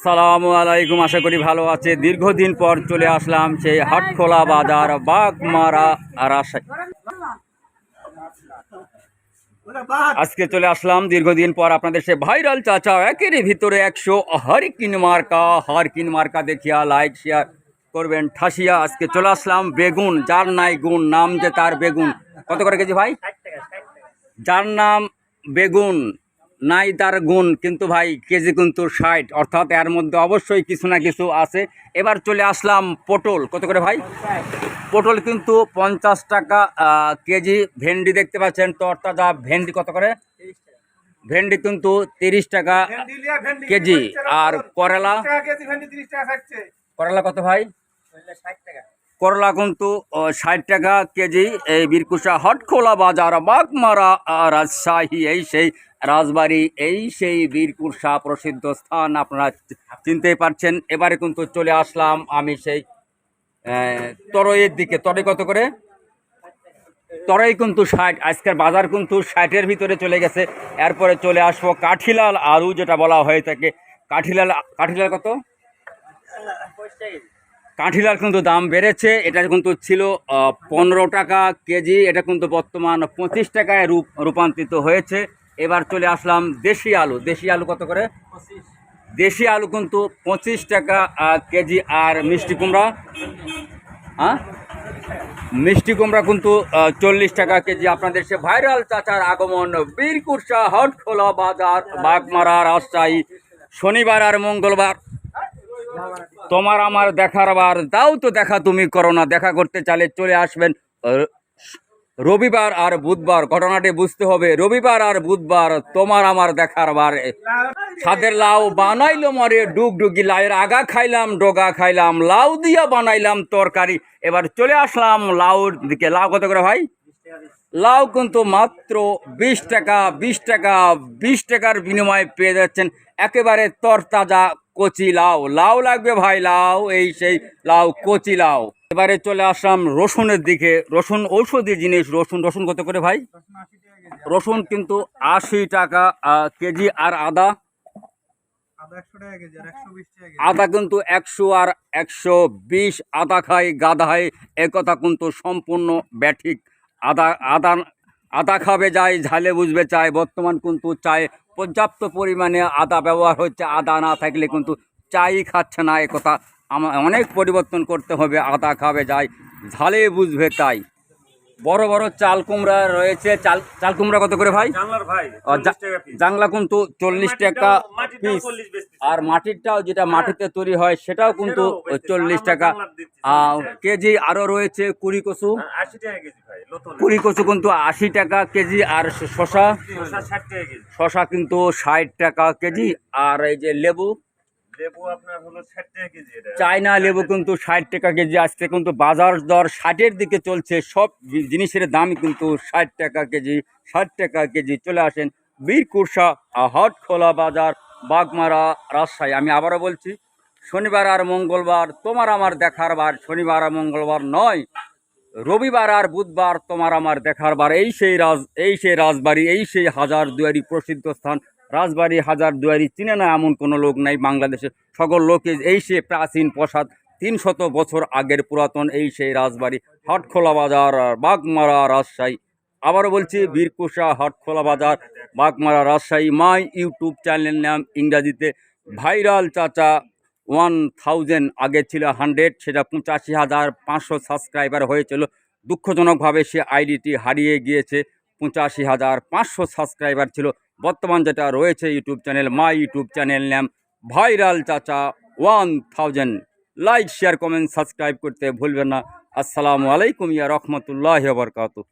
সালামু আলাইকুম, আশা করি ভালো আছে। দীর্ঘদিন পর চলে আসলাম সেই হাটখোলা বাজার বাগমারা রাজশাহী। আজকে চলে আসলাম দীর্ঘদিন পর আপনাদের সে ভাইরাল চাচা একের ভিতরে 100 হারকিন মার্কা দেখিয়া লাইক শেয়ার করবেন ঠাসিয়া। আজকে চলে আসলাম বেগুন, যার নাই গুণ, নাম যে তার বেগুন। কত করে কেজি ভাই? যার নাম বেগুন নাই তার গুণ, কিন্তু ভাই কেজি কিন্তু 60, অর্থাৎ এর মধ্যে অবশ্যই কিছু না কিছু আছে। এবার চলে আসলাম পটল। কত করে ভাই? পটল কিন্তু 50 টাকা কেজি। ভেন্ডি দেখতে পাচ্ছেন তরতাজা ভেন্ডি। কত করে? ভেন্ডি কিন্তু 30 টাকা কেজি। আর করলা, করলা কত ভাই? করলা কিন্তু 60 টাকা কেজি। এই বীরকুশা হাটখোলা বাজার বাগমারা রাজশাহী, এই সেই রাজবাড়ি, এই সেই বীরকুশা প্রসিদ্ধ স্থান, আপনারা চিনতেই পারছেন। এবারে কিন্তু চলে আসলাম আমি সেই তরইয়ের দিকে। তরই কত করে? তরই কিন্তু 60। আজকের বাজার কিন্তু 60-এর ভিতরে চলে গেছে। এরপরে চলে আসবো কাঠিলাল আলু, যেটা বলা হয়ে থাকে কাঠিলাল। কাঠিলাল কত? কাঠিলাল কিন্তু দাম বেড়েছে। এটা কিন্তু ছিল 15 টাকা কেজি, এটা কিন্তু বর্তমান 25 টাকায় রূপান্তরিত হয়েছে। এবার চলে আসলাম দেশি আলু। দেশি আলু কত করে? দেশি আলু কিন্তু 25 টাকা কেজি। আর মিষ্টি কুমড়া, হ্যাঁ, মিষ্টি কুমড়া কিন্তু 40 টাকা কেজি। আপনাদের সে ভাইরাল চাচার আগমন বীরকুশা হাটখোলা বাজার বাগমারা রাজশাহী, শনিবার আর মঙ্গলবার তোমার আমার দেখার বার। দাও তো দেখা, তুমি করো না। দেখা করতে চাইলে চলে আসবেন রবিবার আর বুধবার। ঘটনাটি বুঝতে হবে, রবিবার আর বুধবার তোমার আমার দেখার বার। ছাদের লাউ বানাইলো মরে ডুগডুগি, লাউয়ের আগা খাইলাম, ডগা খাইলাম, লাউ দিয়া বানাইলাম তরকারি। এবার চলে আসলাম লাউর দিকে। লাউ কত করে ভাই? লাউ কিন্তু মাত্র 20 টাকা। 20 টাকা, 20 টাকার বিনিময়ে পেয়ে যাচ্ছেন একেবারে তরতাজা কচি লাউ। লাউ লাগবে ভাই, লাউ, এই সেই লাউ, কচি লাউ। এবারে চলে আসলাম রসুনের দিকে। রসুন ঔষধি জিনিস। রসুন কত করে ভাই? রসুন কিন্তু 80 টাকা কেজি। আর আদা? আদা কিন্তু 100 আর 120। আদা খাই গাদা হয়, একথা কিন্তু সম্পূর্ণ ব্যাঠিক। আদা আদা আদা খাবে যায়, ঝালে বুঝবে চায়। বর্তমান কিন্তু চায় পর্যাপ্ত পরিমাণে আদা ব্যবহার হচ্ছে। আদা না থাকলে কিন্তু চাই খাচ্ছে না, একথা অনেক পরিবর্তন করতে হবে। আদা খাবে যায়, ঝালে বুঝবে তাই। বড় বড় চাল কুমড়া রয়েছে। চাল কুমড়া কত করে ভাই? জাংলা কিন্তু 40 টাকা পিস। আর মাটিরটাও, যেটা মাটিতে তৈরি হয়, সেটাও কিন্তু 40 টাকা কেজি। আরো রয়েছে কুড়ি কচু। কুড়ি কচু কিন্তু 80 টাকা কেজি। আর শশা কিন্তু 60 টাকা কেজি। আর এই যে লেবু, চায়না লেবু কিন্তু 60 টাকা কেজি। আজকে কিন্তু বাজার দর 60-এর দিকে চলছে। সব জিনিসের দাম কিন্তু 60 টাকা কেজি, 60 টাকা কেজি। চলে আসেন বীরকুশা হাটখোলা বাজার বাগমারা রাজশাহী। আমি আবারও বলছি, শনিবার আর মঙ্গলবার তোমার আমার দেখার বার। শনিবার আর মঙ্গলবার নয়, রবিবার আর বুধবার তোমার আমার দেখার বার। এই সেই রাজবাড়ি, এই সেই হাজারদুয়ারি প্রসিদ্ধ স্থান। রাজবাড়ি হাজারদুয়ারি চিনে না এমন কোনো লোক নাই বাংলাদেশে। সকল লোকে এই সে প্রাচীন প্রসাদ, 300 বছর আগের পুরাতন এই সেই রাজবাড়ি হাটখোলা বাজার বাগমারা রাজশাহী। আবারও বলছি, বীরকুশা হাটখোলা বাজার Bagmara Rajshahi. My YouTube channel নাম ইংরাজিতে ভাইরাল চাচা 1000, আগে ছিল 100, সেটা 85,500 সাবস্ক্রাইবার হয়েছিল। দুঃখজনকভাবে সে আইডিটি হারিয়ে গিয়েছে। 85,500 সাবস্ক্রাইবার ছিল। বর্তমান যেটা রয়েছে YouTube channel, my YouTube channel নাম ভাইরাল চাচা 1000। লাইক শেয়ার কমেন্ট সাবস্ক্রাইব করতে ভুলবেন না। আসসালামু আলাইকুম ইয়া রহমতুল্লাহি ওয়া বারাকাতুহু।